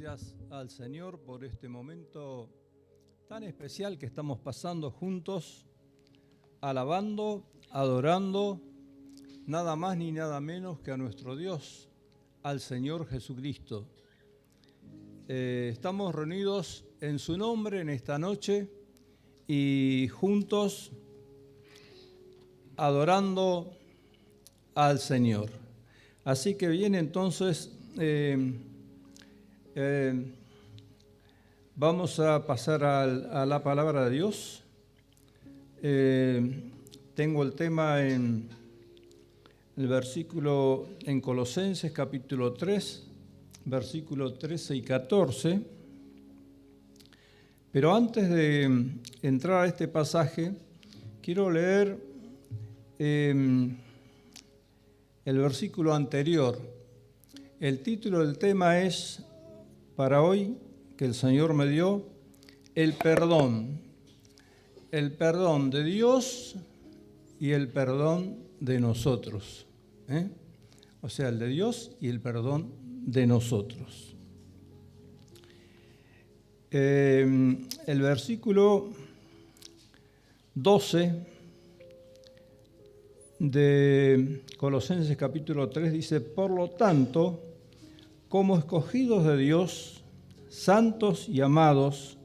gracias al Señor por este momento tan especial que estamos pasando juntos, alabando, adorando, nada más ni nada menos que a nuestro Dios, al Señor Jesucristo. Estamos reunidos en su nombre en esta noche y juntos adorando al Señor. Así que bien, entonces vamos a pasar a la palabra de Dios. Tengo el tema en el versículo en Colosenses capítulo 3, versículos 13 y 14. Pero antes de entrar a este pasaje, quiero leer el versículo anterior. El título del tema es, para hoy, que el Señor me dio, el perdón de Dios y el perdón de nosotros. O sea, el de Dios y el perdón de nosotros. El versículo 12 de Colosenses capítulo 3 dice: por lo tanto, como escogidos de Dios, santos y amados,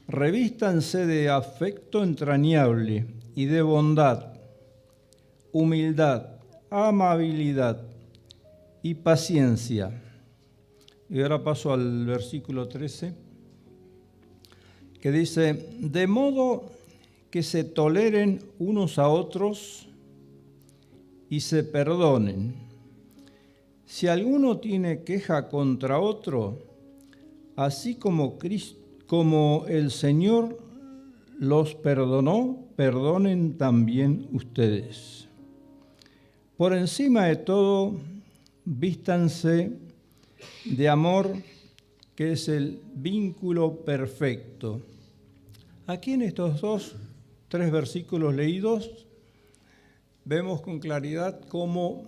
revístanse de afecto entrañable y de bondad, humildad, amabilidad y paciencia. Y ahora paso al versículo 13, que dice: de modo que se toleren unos a otros y se perdonen. Si alguno tiene queja contra otro, así como el Señor los perdonó, perdonen también ustedes. Por encima de todo, vístanse de amor, que es el vínculo perfecto. Aquí en estos tres versículos leídos, vemos con claridad cómo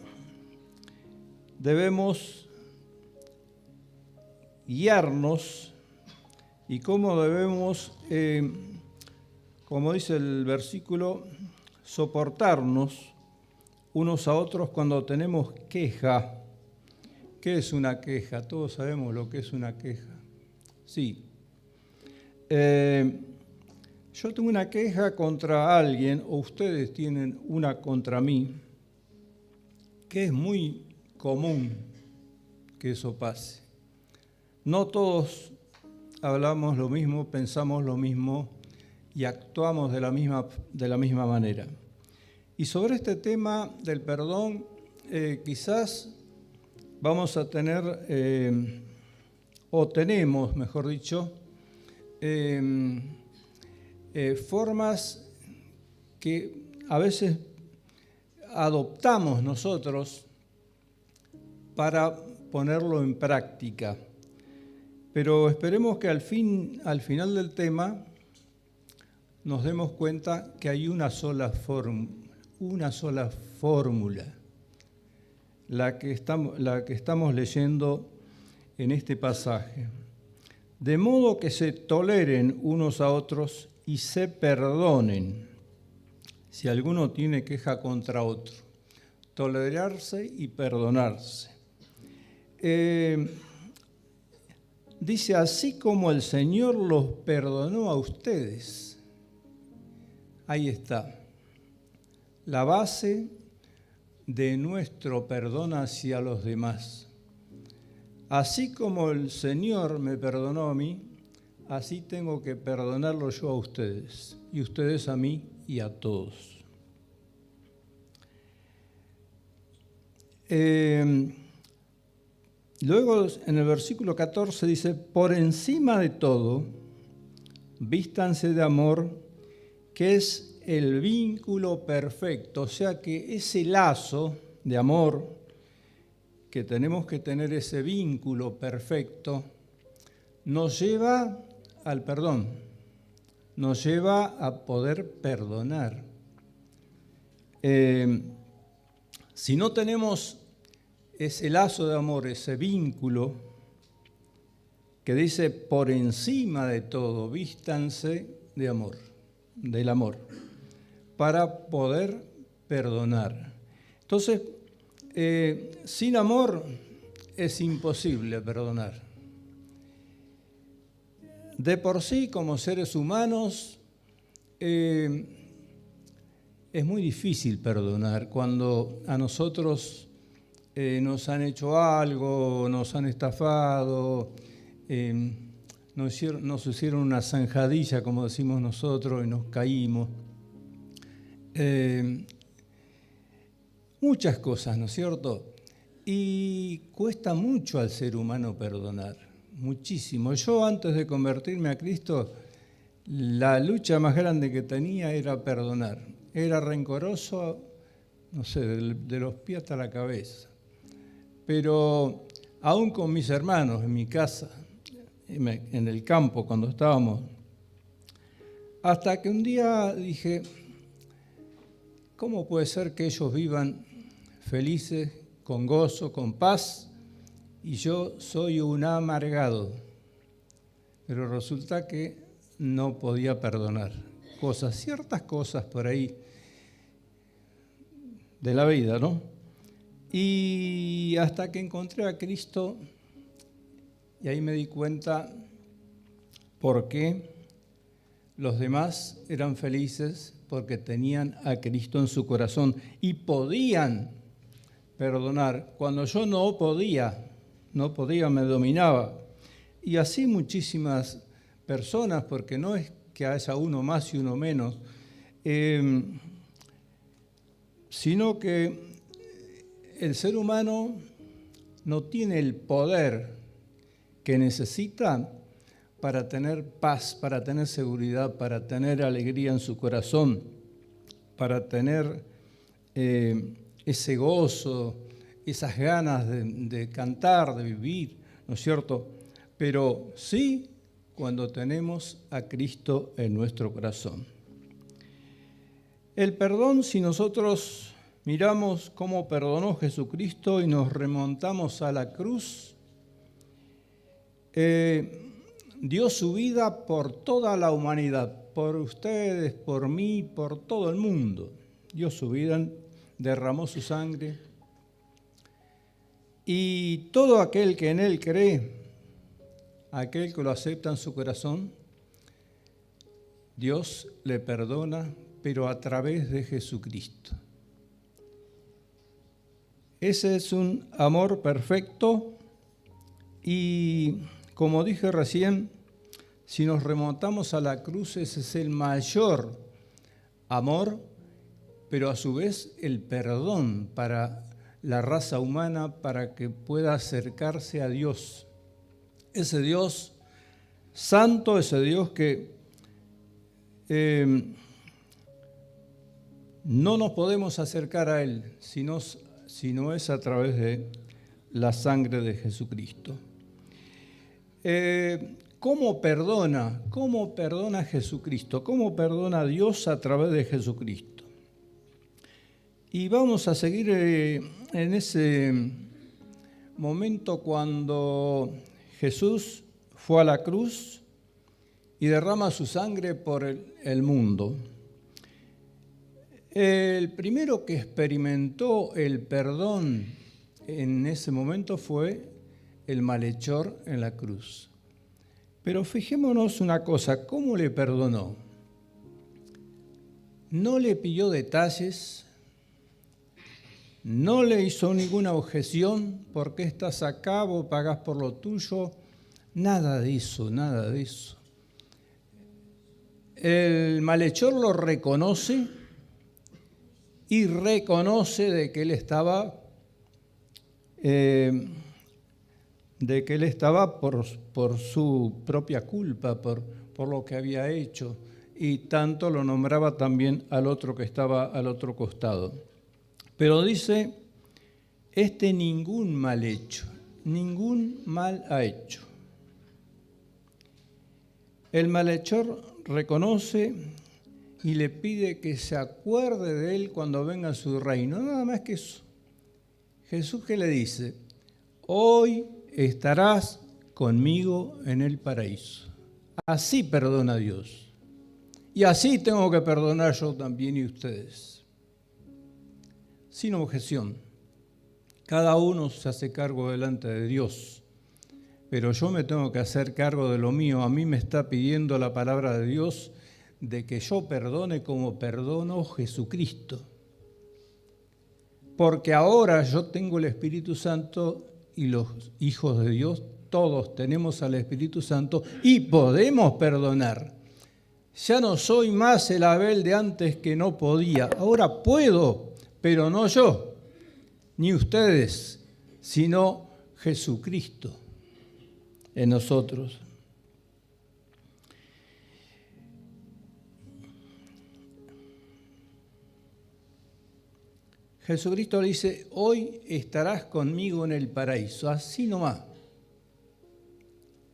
debemos guiarnos y cómo debemos, como dice el versículo, soportarnos unos a otros cuando tenemos queja. ¿Qué es una queja? Todos sabemos lo que es una queja. Sí. Yo tengo una queja contra alguien, o ustedes tienen una contra mí, que es muy común que eso pase. No todos hablamos lo mismo, pensamos lo mismo y actuamos de la misma manera. Y sobre este tema del perdón, quizás vamos a tener, o tenemos, mejor dicho, formas que a veces adoptamos nosotros para ponerlo en práctica. Pero esperemos que al final del tema nos demos cuenta que hay una sola fórmula, la que estamos leyendo en este pasaje. De modo que se toleren unos a otros y se perdonen si alguno tiene queja contra otro. Tolerarse y perdonarse. Dice: así como el Señor los perdonó a ustedes. Ahí está la base de nuestro perdón hacia los demás. Así como el Señor me perdonó a mí, así tengo que perdonarlo yo a ustedes, y ustedes a mí y a todos. Luego en el versículo 14 dice: por encima de todo, vístanse de amor, que es el vínculo perfecto. O sea que ese lazo de amor, que tenemos que tener ese vínculo perfecto, nos lleva al perdón, nos lleva a poder perdonar. Si no tenemos ese lazo de amor, ese vínculo, que dice, por encima de todo, vístanse de amor, del amor, para poder perdonar. Entonces, sin amor es imposible perdonar. De por sí, como seres humanos, es muy difícil perdonar cuando a nosotros nos han hecho algo, nos han estafado, nos hicieron una zanjadilla, como decimos nosotros, y nos caímos. Muchas cosas, ¿no es cierto? Y cuesta mucho al ser humano perdonar, muchísimo. Yo antes de convertirme a Cristo, la lucha más grande que tenía era perdonar. Era rencoroso, no sé, de los pies hasta la cabeza. Pero aún con mis hermanos en mi casa, en el campo cuando estábamos, hasta que un día dije, ¿cómo puede ser que ellos vivan felices, con gozo, con paz, y yo soy un amargado? Pero resulta que no podía perdonar ciertas cosas por ahí de la vida, ¿no? Y hasta que encontré a Cristo, y ahí me di cuenta por qué los demás eran felices, porque tenían a Cristo en su corazón y podían perdonar. Cuando yo no podía, me dominaba. Y así muchísimas personas, porque no es que haya uno más y uno menos, sino que el ser humano no tiene el poder que necesita para tener paz, para tener seguridad, para tener alegría en su corazón, para tener ese gozo, esas ganas de cantar, de vivir, ¿no es cierto? Pero sí cuando tenemos a Cristo en nuestro corazón. El perdón, si nosotros miramos cómo perdonó Jesucristo y nos remontamos a la cruz, dio su vida por toda la humanidad, por ustedes, por mí, por todo el mundo. Dio su vida, derramó su sangre. Y todo aquel que en Él cree, aquel que lo acepta en su corazón, Dios le perdona, pero a través de Jesucristo. Ese es un amor perfecto y, como dije recién, si nos remontamos a la cruz, ese es el mayor amor, pero a su vez el perdón para la raza humana, para que pueda acercarse a Dios. Ese Dios santo, ese Dios que no nos podemos acercar a Él, sino es a través de la sangre de Jesucristo. ¿Cómo perdona Jesucristo? ¿Cómo perdona Dios a través de Jesucristo? Y vamos a seguir en ese momento cuando Jesús fue a la cruz y derrama su sangre por el mundo. El primero que experimentó el perdón en ese momento fue el malhechor en la cruz. Pero fijémonos una cosa, ¿cómo le perdonó? No le pidió detalles, no le hizo ninguna objeción, ¿por qué estás acá? Vos pagás por lo tuyo. Nada de eso, nada de eso. El malhechor lo reconoce y reconoce de que él estaba por su propia culpa, por lo que había hecho, y tanto lo nombraba también al otro que estaba al otro costado. Pero dice, ningún mal ha hecho. El malhechor reconoce y le pide que se acuerde de él cuando venga a su reino. Nada más que eso. Jesús, ¿qué le dice? Hoy estarás conmigo en el paraíso. Así perdona Dios. Y así tengo que perdonar yo también y ustedes. Sin objeción. Cada uno se hace cargo delante de Dios. Pero yo me tengo que hacer cargo de lo mío. A mí me está pidiendo la palabra de Dios de que yo perdone como perdonó Jesucristo. Porque ahora yo tengo el Espíritu Santo y los hijos de Dios, todos tenemos al Espíritu Santo y podemos perdonar. Ya no soy más el Abel de antes que no podía. Ahora puedo, pero no yo, ni ustedes, sino Jesucristo en nosotros. Jesucristo le dice, hoy estarás conmigo en el paraíso, así nomás.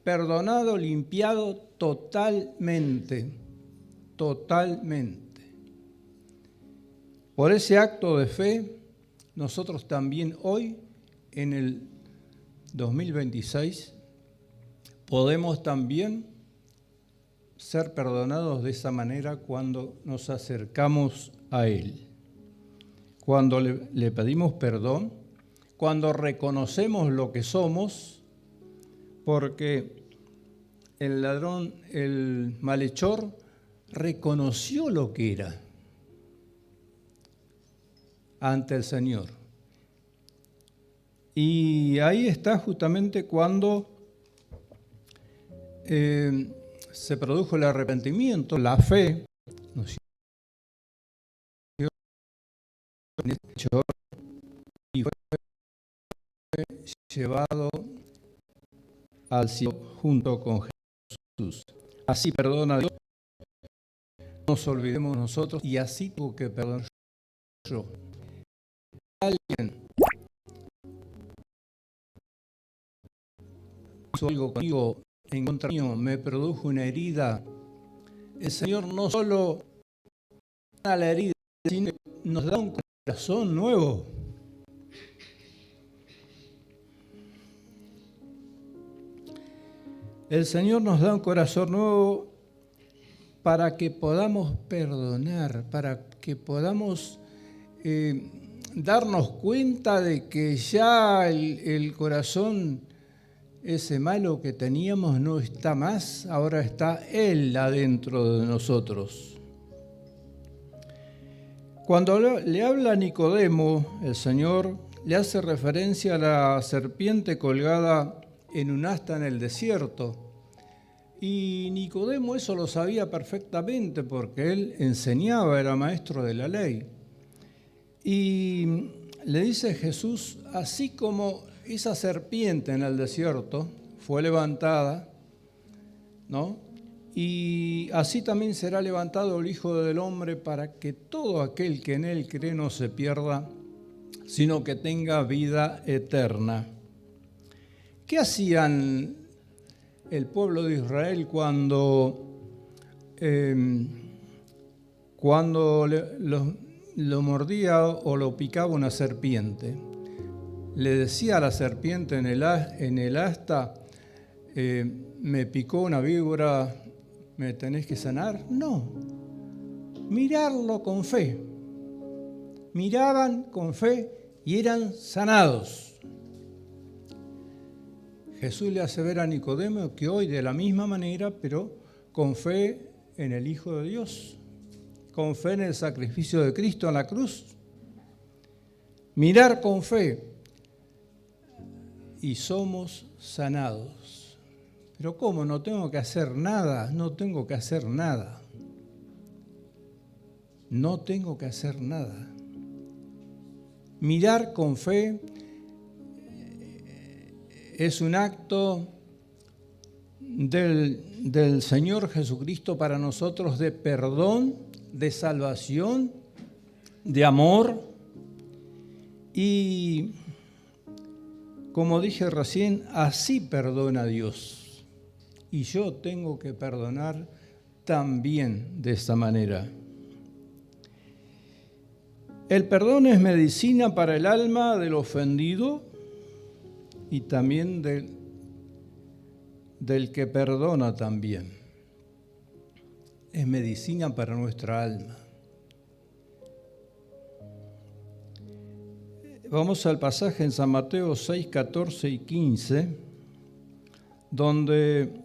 Perdonado, limpiado totalmente, totalmente. Por ese acto de fe, nosotros también hoy, en el 2026, podemos también ser perdonados de esa manera cuando nos acercamos a Él. Cuando le pedimos perdón, cuando reconocemos lo que somos, porque el ladrón, el malhechor, reconoció lo que era ante el Señor. Y ahí está justamente cuando se produjo el arrepentimiento, la fe, ¿no es cierto? Y fue llevado al cielo junto con Jesús. Así perdona a Dios, no nos olvidemos nosotros, y así tengo que perdonar yo. Alguien hizo algo conmigo, en contra mío, me produjo una herida. El Señor no solo da la herida, sino que nos da un corazón nuevo. El Señor nos da un corazón nuevo para que podamos perdonar, para que podamos darnos cuenta de que ya el corazón, ese malo que teníamos, no está más, ahora está Él adentro de nosotros. Cuando le habla a Nicodemo, el Señor le hace referencia a la serpiente colgada en un asta en el desierto. Y Nicodemo eso lo sabía perfectamente porque él enseñaba, era maestro de la ley. Y le dice Jesús, así como esa serpiente en el desierto fue levantada, ¿no? Y así también será levantado el Hijo del Hombre para que todo aquel que en él cree no se pierda, sino que tenga vida eterna. ¿Qué hacían el pueblo de Israel cuando lo mordía o lo picaba una serpiente? Le decía a la serpiente en el asta, me picó una víbora, ¿me tenés que sanar? No, mirarlo con fe. Miraban con fe y eran sanados. Jesús le hace ver a Nicodemo que hoy de la misma manera, pero con fe en el Hijo de Dios, con fe en el sacrificio de Cristo en la cruz. Mirar con fe y somos sanados. Pero ¿cómo? No tengo que hacer nada, no tengo que hacer nada. No tengo que hacer nada. Mirar con fe es un acto del Señor Jesucristo para nosotros de perdón, de salvación, de amor. Y como dije recién, así perdona Dios. Y yo tengo que perdonar también de esta manera. El perdón es medicina para el alma del ofendido y también del que perdona también. Es medicina para nuestra alma. Vamos al pasaje en San Mateo 6, 14 y 15, donde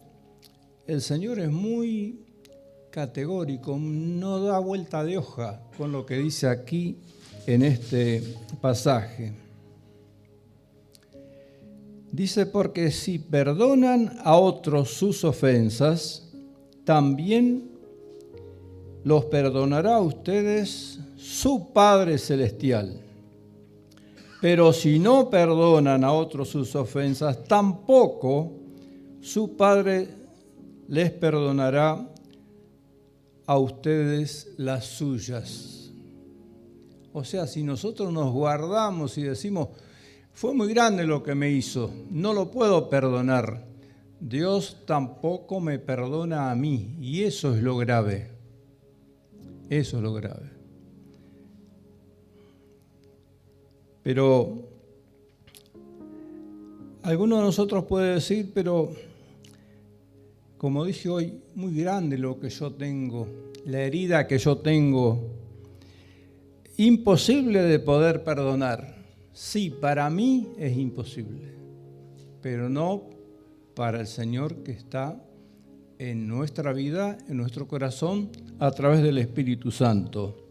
el Señor es muy categórico, no da vuelta de hoja con lo que dice aquí en este pasaje. Dice, porque si perdonan a otros sus ofensas, también los perdonará a ustedes su Padre Celestial. Pero si no perdonan a otros sus ofensas, tampoco su Padre les perdonará a ustedes las suyas. O sea, si nosotros nos guardamos y decimos, fue muy grande lo que me hizo, no lo puedo perdonar, Dios tampoco me perdona a mí. Y eso es lo grave. Eso es lo grave. Pero alguno de nosotros puede decir, pero como dije hoy, muy grande lo que yo tengo, la herida que yo tengo, imposible de poder perdonar. Sí, para mí es imposible, pero no para el Señor que está en nuestra vida, en nuestro corazón, a través del Espíritu Santo.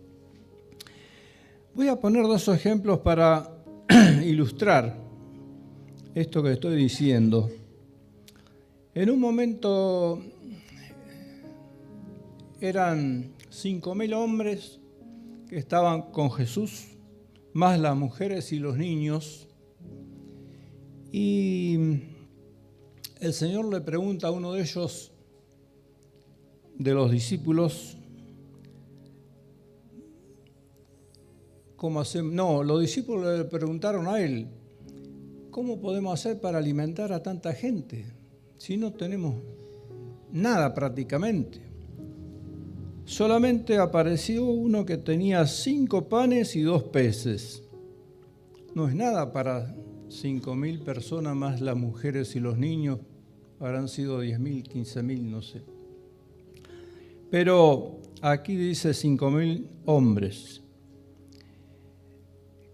Voy a poner dos ejemplos para ilustrar esto que estoy diciendo. En un momento eran 5.000 hombres que estaban con Jesús, más las mujeres y los niños. Y el Señor le pregunta a uno de ellos, de los discípulos, ¿cómo hacemos? No, los discípulos le preguntaron a él, ¿cómo podemos hacer para alimentar a tanta gente si no tenemos nada prácticamente? Solamente apareció uno que tenía 5 panes y 2 peces. No es nada para 5.000 personas más las mujeres y los niños. Habrán sido 10.000, 15.000, no sé. Pero aquí dice 5.000 hombres.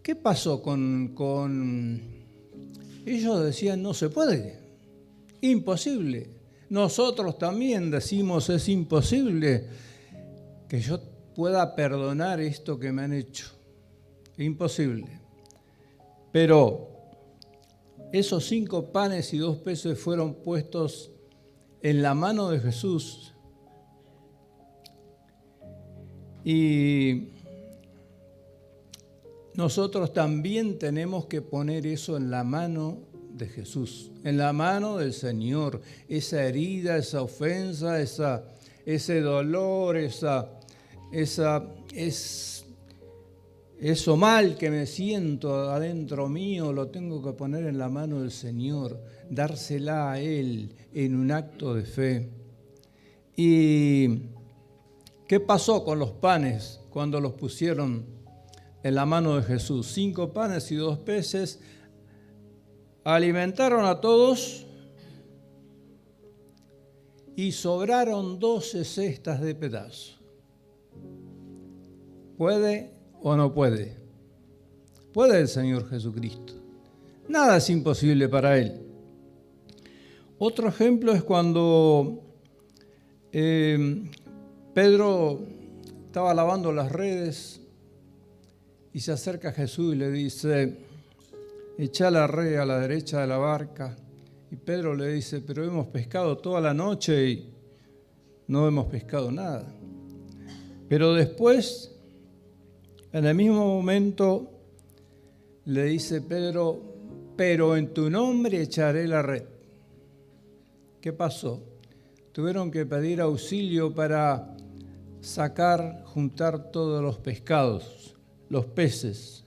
¿Qué pasó con ellos? Decían, no se puede, imposible. Nosotros también decimos, es imposible que yo pueda perdonar esto que me han hecho. Imposible. Pero esos 5 panes y 2 peces fueron puestos en la mano de Jesús. Y nosotros también tenemos que poner eso en la mano de Jesús, en la mano del Señor. Esa herida, esa ofensa, ese dolor, eso mal que me siento adentro mío, lo tengo que poner en la mano del Señor, dársela a Él en un acto de fe. ¿Y qué pasó con los panes cuando los pusieron en la mano de Jesús? 5 panes y 2 peces, alimentaron a todos y sobraron 12 cestas de pedazos. ¿Puede o no puede? Puede el Señor Jesucristo. Nada es imposible para Él. Otro ejemplo es cuando Pedro estaba lavando las redes y se acerca a Jesús y le dice, echa la red a la derecha de la barca. Y Pedro le dice, pero hemos pescado toda la noche y no hemos pescado nada. Pero después, en el mismo momento, le dice Pedro, pero en tu nombre echaré la red. ¿Qué pasó? Tuvieron que pedir auxilio para juntar todos los pescados, los peces.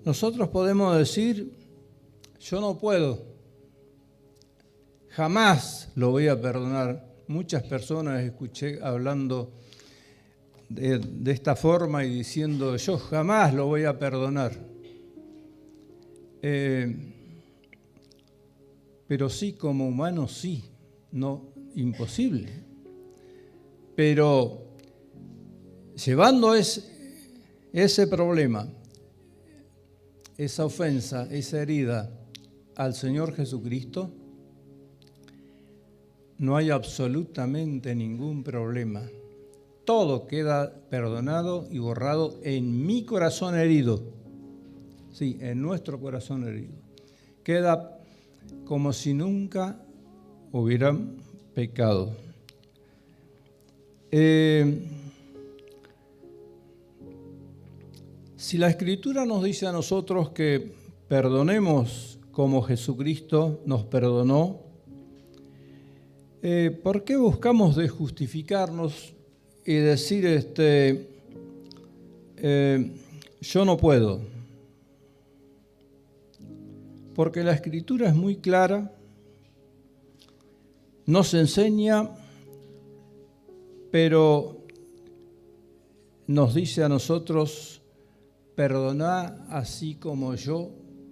Nosotros podemos decir, yo no puedo, jamás lo voy a perdonar. Muchas personas escuché hablando de esta forma y diciendo, yo jamás lo voy a perdonar. pero sí como humano sí, no imposible. Pero llevando ese problema, esa ofensa, esa herida al Señor Jesucristo, no hay absolutamente ningún problema. Todo queda perdonado y borrado en mi corazón herido. Sí, en nuestro corazón herido. Queda como si nunca hubieran pecado. Si la Escritura nos dice a nosotros que perdonemos como Jesucristo nos perdonó, ¿por qué buscamos de justificarnos y decir, yo no puedo? Porque la Escritura es muy clara, nos enseña, pero nos dice a nosotros, perdoná así como yo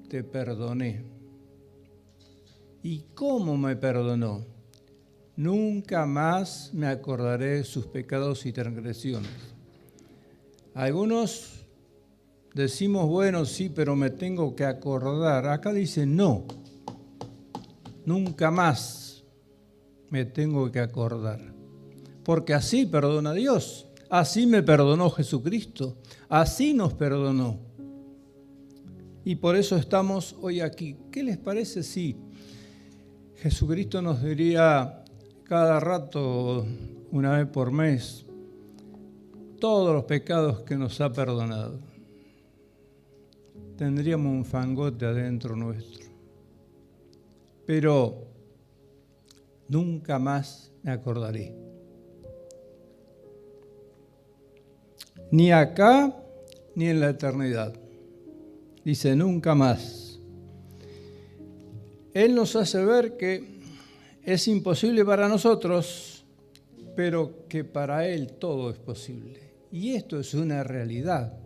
te perdoné. ¿Y cómo me perdonó? Nunca más me acordaré de sus pecados y transgresiones. Algunos decimos, bueno, sí, pero me tengo que acordar. Acá dice, no, nunca más me tengo que acordar. Porque así perdona Dios, así me perdonó Jesucristo, así nos perdonó. Y por eso estamos hoy aquí. ¿Qué les parece si Jesucristo nos diría cada rato, una vez por mes, todos los pecados que nos ha perdonado? Tendríamos un fangote adentro nuestro. Pero nunca más me acordaré. Ni acá, ni en la eternidad. Dice, nunca más. Él nos hace ver que es imposible para nosotros, pero que para Él todo es posible. Y esto es una realidad.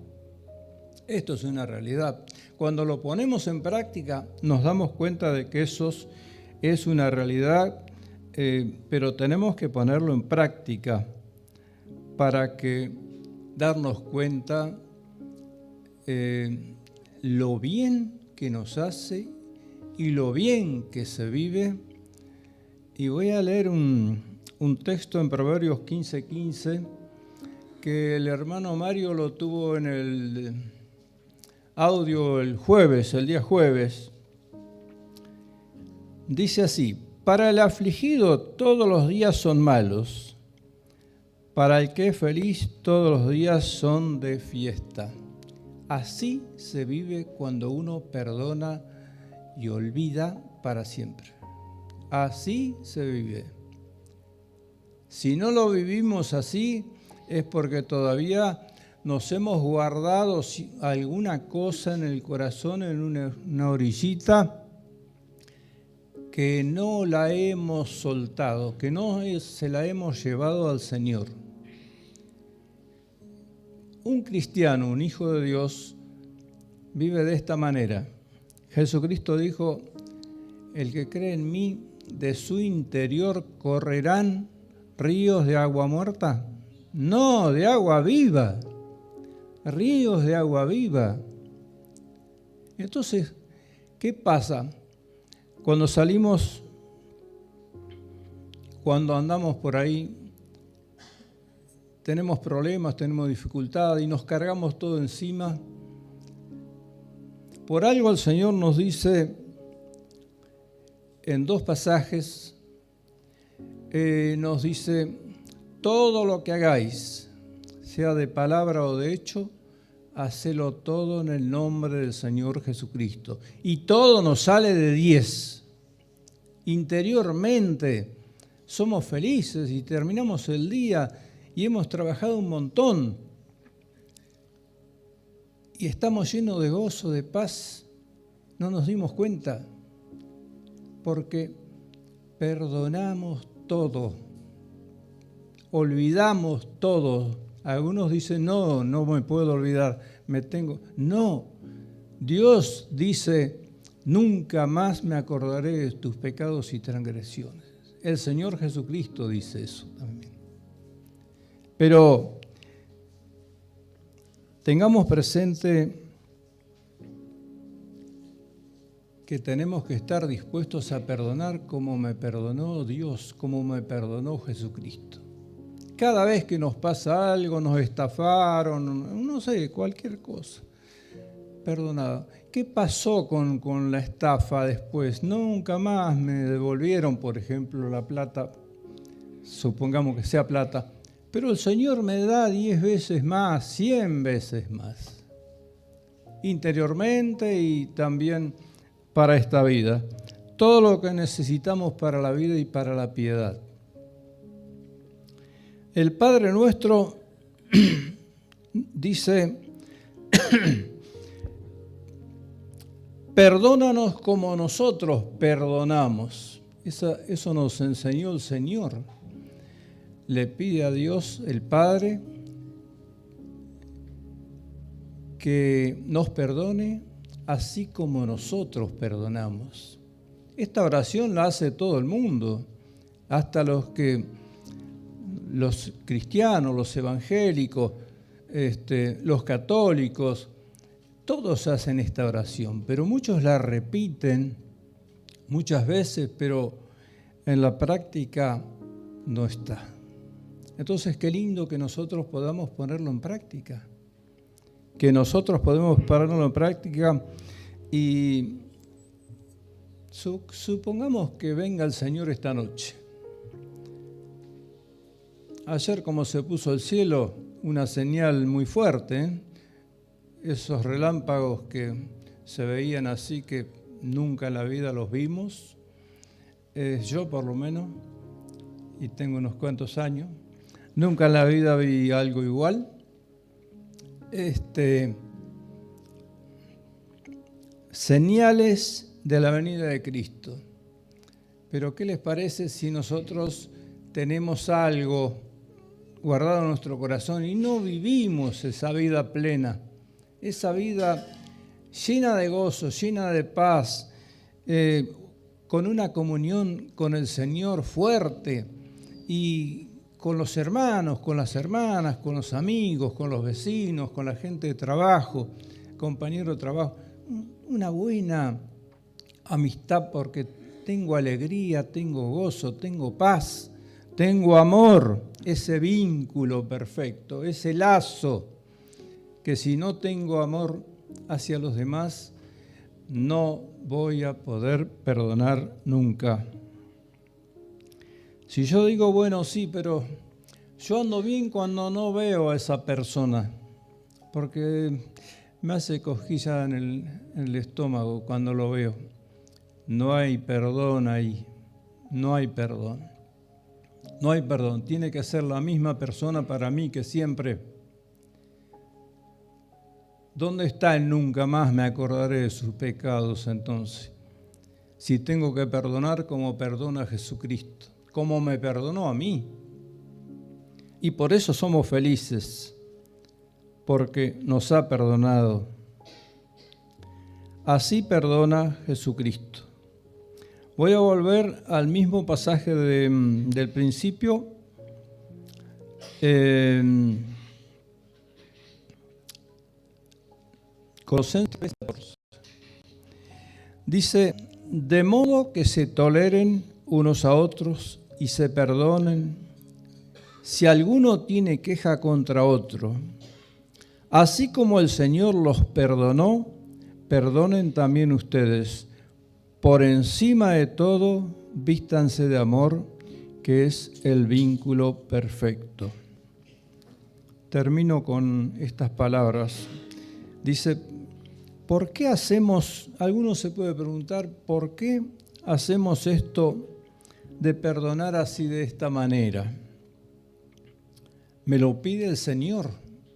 Esto es una realidad. Cuando lo ponemos en práctica, nos damos cuenta de que eso es una realidad, pero tenemos que ponerlo en práctica para que darnos cuenta lo bien que nos hace y lo bien que se vive. Y voy a leer un texto en Proverbios 15:15 que el hermano Mario lo tuvo en el audio el día jueves. Dice así: para el afligido todos los días son malos, para el que es feliz todos los días son de fiesta. Así se vive cuando uno perdona y olvida para siempre. Así se vive. Si no lo vivimos así, es porque todavía nos hemos guardado alguna cosa en el corazón, en una orillita, que no la hemos soltado, que no se la hemos llevado al Señor. Un cristiano, un hijo de Dios, vive de esta manera. Jesucristo dijo, el que cree en mí, de su interior correrán ríos de agua muerta. No, de agua viva. Ríos de agua viva. Entonces, ¿qué pasa? Cuando salimos, cuando andamos por ahí, tenemos problemas, tenemos dificultades y nos cargamos todo encima. Por algo el Señor nos dice en dos pasajes, nos dice, todo lo que hagáis, sea de palabra o de hecho, hacelo todo en el nombre del Señor Jesucristo. Y todo nos sale de 10. Interiormente somos felices y terminamos el día y hemos trabajado un montón. Y estamos llenos de gozo, de paz. No nos dimos cuenta. Porque perdonamos todo. Olvidamos todo. Algunos dicen, no me puedo olvidar, No, Dios dice, Nunca más me acordaré de tus pecados y transgresiones. El Señor Jesucristo dice eso también. Pero tengamos presente que tenemos que estar dispuestos a perdonar como me perdonó Dios, como me perdonó Jesucristo. Cada vez que nos pasa algo, nos estafaron, no sé, cualquier cosa, perdonado. ¿Qué pasó con la estafa después? Nunca más me devolvieron, por ejemplo, la plata, supongamos que sea plata, pero el Señor me da 10 veces más, 100 veces más, interiormente y también para esta vida. Todo lo que necesitamos para la vida y para la piedad. El Padre Nuestro dice, perdónanos como nosotros perdonamos. Eso nos enseñó el Señor. Le pide a Dios, el Padre, que nos perdone así como nosotros perdonamos. Esta oración la hace todo el mundo, hasta los cristianos, los evangélicos, los católicos, todos hacen esta oración, pero muchos la repiten muchas veces, pero en la práctica no está. Entonces, qué lindo que nosotros podamos ponerlo en práctica, que nosotros podemos ponerlo en práctica y supongamos que venga el Señor esta noche. Ayer, como se puso el cielo, una señal muy fuerte, esos relámpagos que se veían así que nunca en la vida los vimos, yo por lo menos, y tengo unos cuantos años, nunca en la vida vi algo igual. Señales de la venida de Cristo. Pero ¿qué les parece si nosotros tenemos algo guardado en nuestro corazón y no vivimos esa vida plena, esa vida llena de gozo, llena de paz, con una comunión con el Señor fuerte y con los hermanos, con las hermanas, con los amigos, con los vecinos, con la gente de trabajo, compañero de trabajo, una buena amistad porque tengo alegría, tengo gozo, tengo paz, tengo amor, ese vínculo perfecto, ese lazo que si no tengo amor hacia los demás, no voy a poder perdonar nunca. Si yo digo, bueno, sí, pero yo ando bien cuando no veo a esa persona, porque me hace cosquilla en el estómago cuando lo veo. No hay perdón ahí, no hay perdón. No hay perdón, tiene que ser la misma persona para mí que siempre. ¿Dónde está el nunca más me acordaré de sus pecados entonces? Si tengo que perdonar como perdona Jesucristo, como me perdonó a mí. Y por eso somos felices, porque nos ha perdonado. Así perdona Jesucristo. Voy a volver al mismo pasaje del principio. Colosenses 3:14. Dice, de modo que se toleren unos a otros y se perdonen si alguno tiene queja contra otro. Así como el Señor los perdonó, perdonen también ustedes. Por encima de todo, vístanse de amor, que es el vínculo perfecto. Termino con estas palabras. Dice, ¿por qué hacemos, alguno se puede preguntar, ¿por qué hacemos esto de perdonar así de esta manera? Me lo pide el Señor,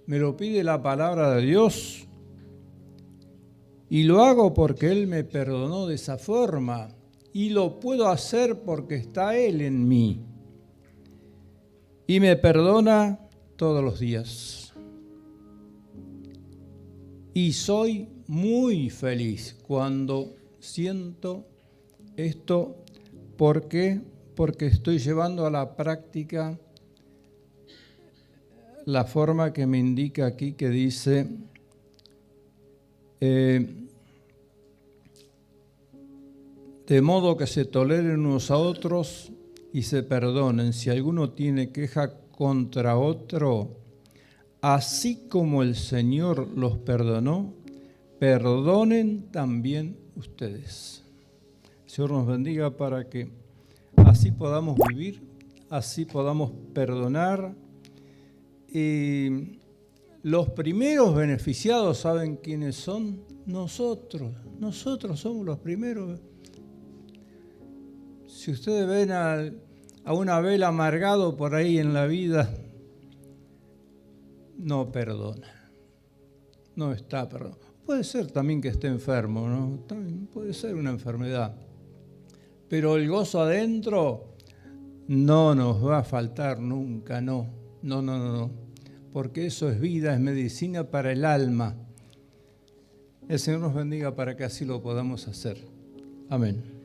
me lo pide la palabra de Dios. Y lo hago porque Él me perdonó de esa forma. Y lo puedo hacer porque está Él en mí. Y me perdona todos los días. Y soy muy feliz cuando siento esto. ¿Por qué? Porque estoy llevando a la práctica la forma que me indica aquí, que dice, de modo que se toleren unos a otros y se perdonen. Si alguno tiene queja contra otro, así como el Señor los perdonó, perdonen también ustedes. El Señor nos bendiga para que así podamos vivir, así podamos perdonar. Y los primeros beneficiados, ¿saben quiénes son? Nosotros. Nosotros somos los primeros. Si ustedes ven a un Abel amargado por ahí en la vida, no perdona, no está perdonando. Puede ser también que esté enfermo, ¿no? También puede ser una enfermedad. Pero el gozo adentro no nos va a faltar nunca, no. Porque eso es vida, es medicina para el alma. El Señor nos bendiga para que así lo podamos hacer. Amén.